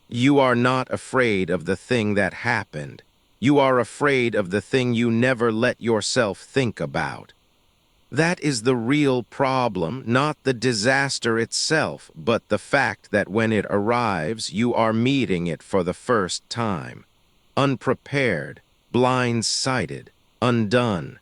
You are not afraid of the thing that happened. You are afraid of the thing you never let yourself think about. That is the real problem, not the disaster itself, but the fact that when it arrives, you are meeting it for the first time. Unprepared, blind-sighted, undone.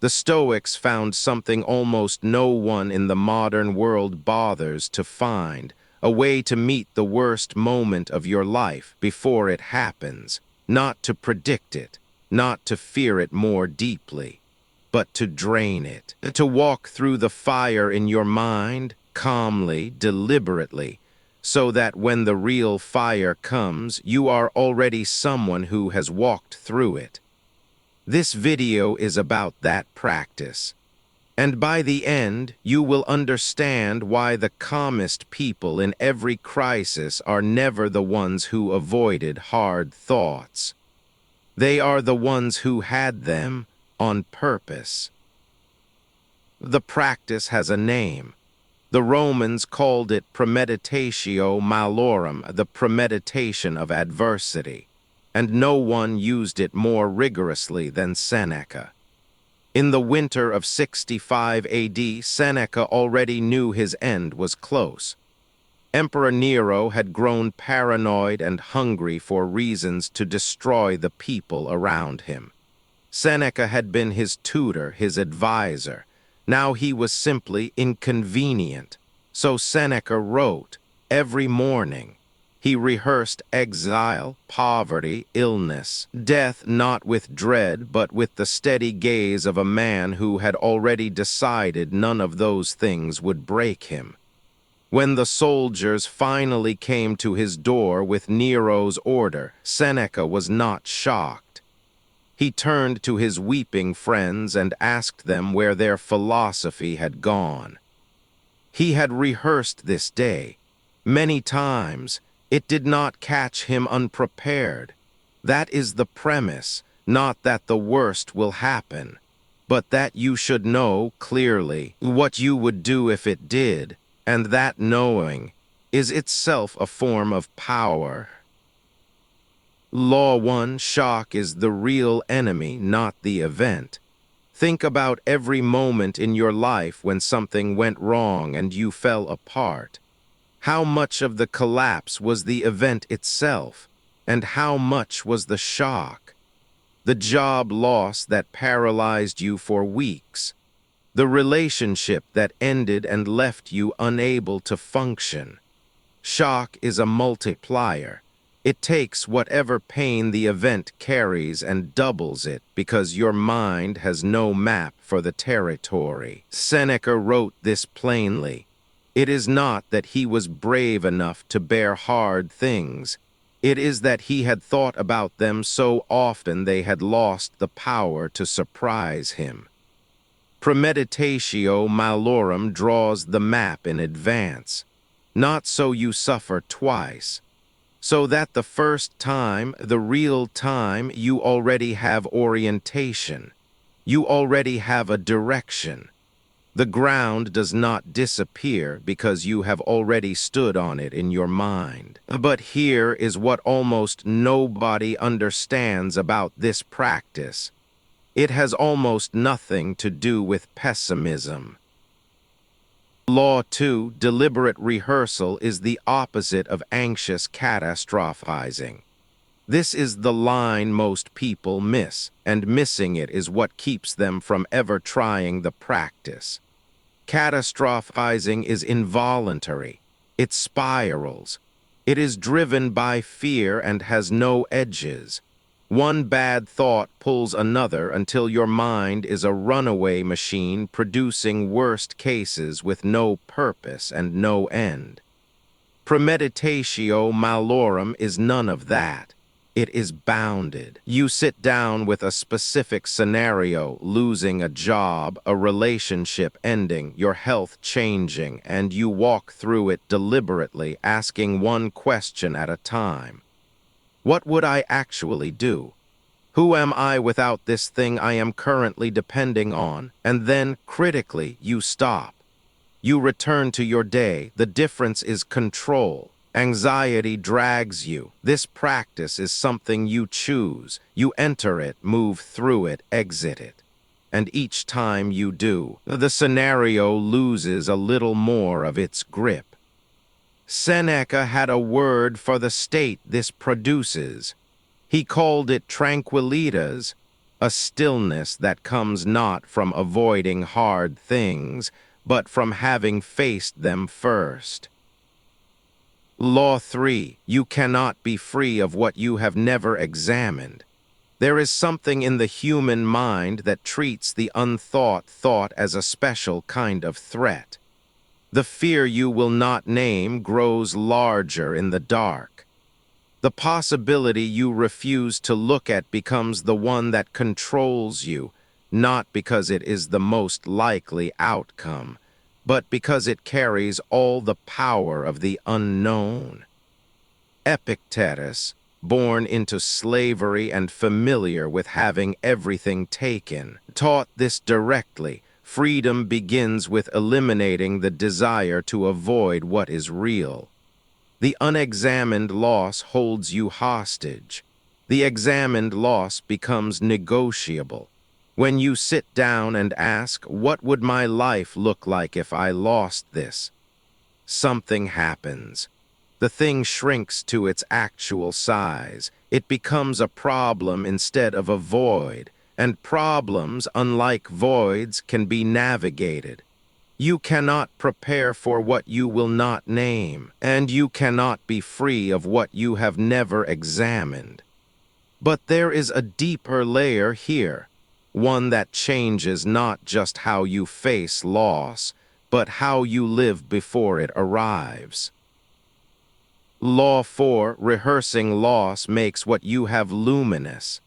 The Stoics found something almost no one in the modern world bothers to find, a way to meet the worst moment of your life before it happens, not to predict it, not to fear it more deeply, but to drain it, to walk through the fire in your mind, calmly, deliberately, so that when the real fire comes, you are already someone who has walked through it. This video is about that practice. And by the end, you will understand why the calmest people in every crisis are never the ones who avoided hard thoughts. They are the ones who had them on purpose. The practice has a name. The Romans called it premeditatio malorum, the premeditation of adversity, and no one used it more rigorously than Seneca. In the winter of 65 AD, Seneca already knew his end was close. Emperor Nero had grown paranoid and hungry for reasons to destroy the people around him. Seneca had been his tutor, his advisor. Now he was simply inconvenient. So Seneca wrote every morning. He rehearsed exile, poverty, illness, death not with dread, but with the steady gaze of a man who had already decided none of those things would break him. When the soldiers finally came to his door with Nero's order, Seneca was not shocked. He turned to his weeping friends and asked them where their philosophy had gone. He had rehearsed this day. Many times, it did not catch him unprepared. That is the premise, not that the worst will happen, but that you should know clearly what you would do if it did, and that knowing is itself a form of power. Law 1, shock is the real enemy, not the event. Think about every moment in your life when something went wrong and you fell apart. How much of the collapse was the event itself, and how much was the shock? The job loss that paralyzed you for weeks, the relationship that ended and left you unable to function. Shock is a multiplier. It takes whatever pain the event carries and doubles it because your mind has no map for the territory. Seneca wrote this plainly. It is not that he was brave enough to bear hard things. It is that he had thought about them so often they had lost the power to surprise him. Premeditatio malorum draws the map in advance, not so you suffer twice, so that the first time, the real time, you already have orientation. You already have a direction. The ground does not disappear because you have already stood on it in your mind. But here is what almost nobody understands about this practice. It has almost nothing to do with pessimism. Law 2, deliberate rehearsal, is the opposite of anxious catastrophizing. This is the line most people miss, and missing it is what keeps them from ever trying the practice. Catastrophizing is involuntary. It spirals. It is driven by fear and has no edges. One bad thought pulls another until your mind is a runaway machine producing worst cases with no purpose and no end. Premeditatio malorum is none of that. It is bounded. You sit down with a specific scenario, losing a job, a relationship ending, your health changing, and you walk through it deliberately, asking one question at a time. What would I actually do? Who am I without this thing I am currently depending on? And then, critically, you stop. You return to your day. The difference is control. Anxiety drags you. This practice is something you choose. You enter it, move through it, exit it. And each time you do, the scenario loses a little more of its grip. Seneca had a word for the state this produces. He called it tranquillitas, a stillness that comes not from avoiding hard things, but from having faced them first. Law 3. You cannot be free of what you have never examined. There is something in the human mind that treats the unthought thought as a special kind of threat. The fear you will not name grows larger in the dark. The possibility you refuse to look at becomes the one that controls you, not because it is the most likely outcome, but because it carries all the power of the unknown. Epictetus, born into slavery and familiar with having everything taken, taught this directly. Freedom begins with eliminating the desire to avoid what is real. The unexamined loss holds you hostage. The examined loss becomes negotiable. When you sit down and ask, what would my life look like if I lost this? Something happens. The thing shrinks to its actual size. It becomes a problem instead of a void, and problems, unlike voids, can be navigated. You cannot prepare for what you will not name, and you cannot be free of what you have never examined. But there is a deeper layer here, one that changes not just how you face loss, but how you live before it arrives. Law 4. Rehearsing loss makes what you have luminous.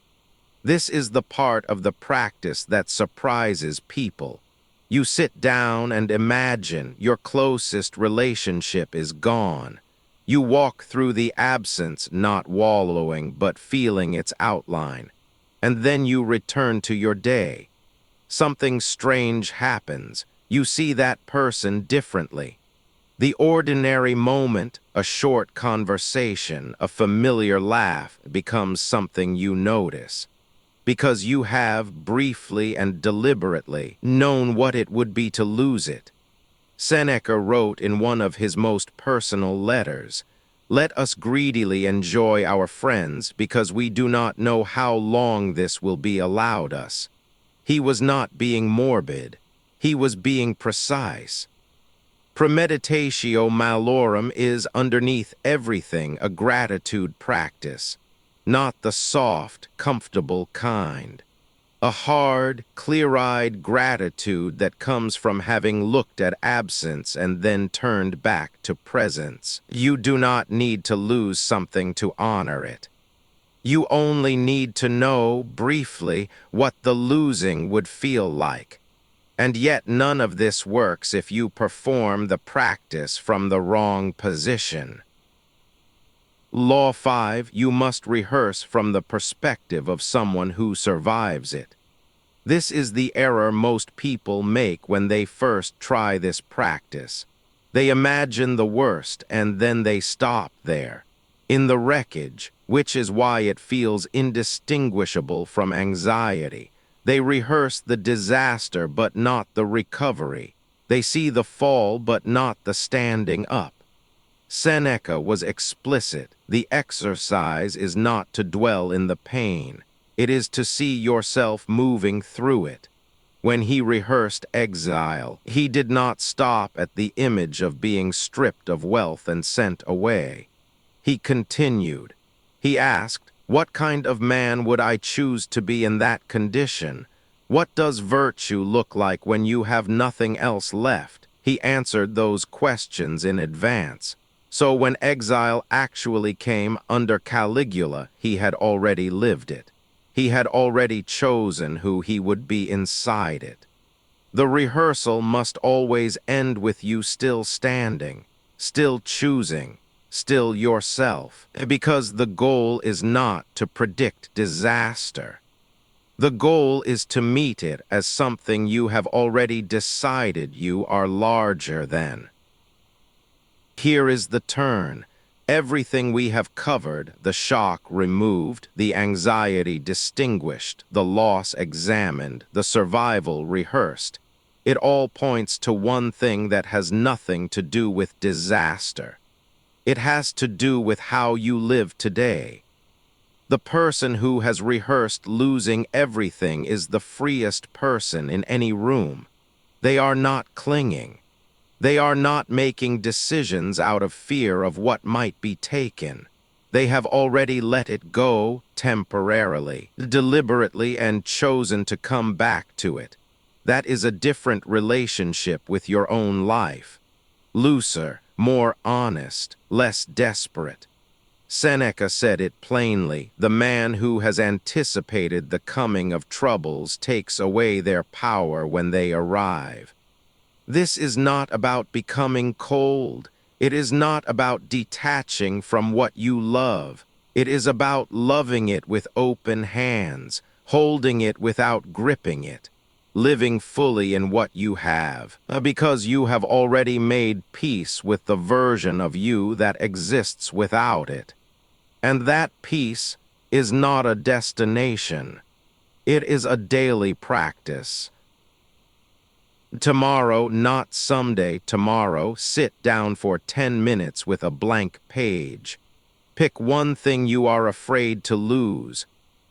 This is the part of the practice that surprises people. You sit down and imagine your closest relationship is gone. You walk through the absence, not wallowing, but feeling its outline. And then you return to your day. Something strange happens. You see that person differently. The ordinary moment, a short conversation, a familiar laugh, becomes something you notice. Because you have, briefly and deliberately, known what it would be to lose it. Seneca wrote in one of his most personal letters, "Let us greedily enjoy our friends, because we do not know how long this will be allowed us." He was not being morbid. He was being precise. Premeditatio malorum is, underneath everything, a gratitude practice. Not the soft, comfortable kind. A hard, clear-eyed gratitude that comes from having looked at absence and then turned back to presence. You do not need to lose something to honor it. You only need to know, briefly, what the losing would feel like. And yet none of this works if you perform the practice from the wrong position. Law 5. You must rehearse from the perspective of someone who survives it. This is the error most people make when they first try this practice. They imagine the worst and then they stop there, in the wreckage, which is why it feels indistinguishable from anxiety. They rehearse the disaster but not the recovery. They see the fall but not the standing up. Seneca was explicit. The exercise is not to dwell in the pain. It is to see yourself moving through it. When he rehearsed exile, he did not stop at the image of being stripped of wealth and sent away. He continued. He asked, "What kind of man would I choose to be in that condition? What does virtue look like when you have nothing else left?" He answered those questions in advance. So when exile actually came under Caligula, he had already lived it. He had already chosen who he would be inside it. The rehearsal must always end with you still standing, still choosing, still yourself, because the goal is not to predict disaster. The goal is to meet it as something you have already decided you are larger than. Here is the turn. Everything we have covered, the shock removed, the anxiety distinguished, the loss examined, the survival rehearsed, it all points to one thing that has nothing to do with disaster. It has to do with how you live today. The person who has rehearsed losing everything is the freest person in any room. They are not clinging. They are not making decisions out of fear of what might be taken. They have already let it go temporarily, deliberately, and chosen to come back to it. That is a different relationship with your own life. Looser, more honest, less desperate. Seneca said it plainly, the man who has anticipated the coming of troubles takes away their power when they arrive. This is not about becoming cold. It is not about detaching from what you love. It is about loving it with open hands, holding it without gripping it, living fully in what you have, because you have already made peace with the version of you that exists without it. And that peace is not a destination. It is a daily practice. Tomorrow, not someday, tomorrow, sit down for 10 minutes with a blank page. Pick one thing you are afraid to lose,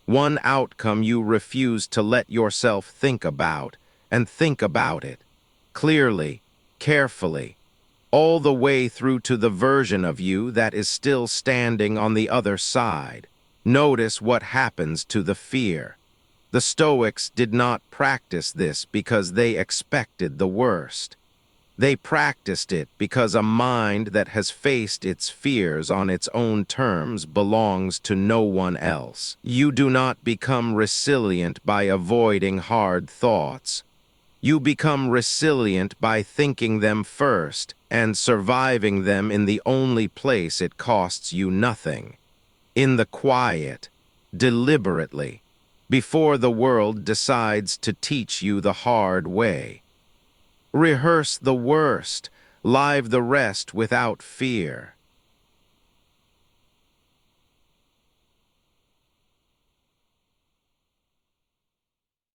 one outcome you refuse to let yourself think about, and think about it, clearly, carefully, all the way through to the version of you that is still standing on the other side. Notice what happens to the fear. The Stoics did not practice this because they expected the worst. They practiced it because a mind that has faced its fears on its own terms belongs to no one else. You do not become resilient by avoiding hard thoughts. You become resilient by thinking them first and surviving them in the only place it costs you nothing. In the quiet, deliberately, before the world decides to teach you the hard way. Rehearse the worst, live the rest without fear.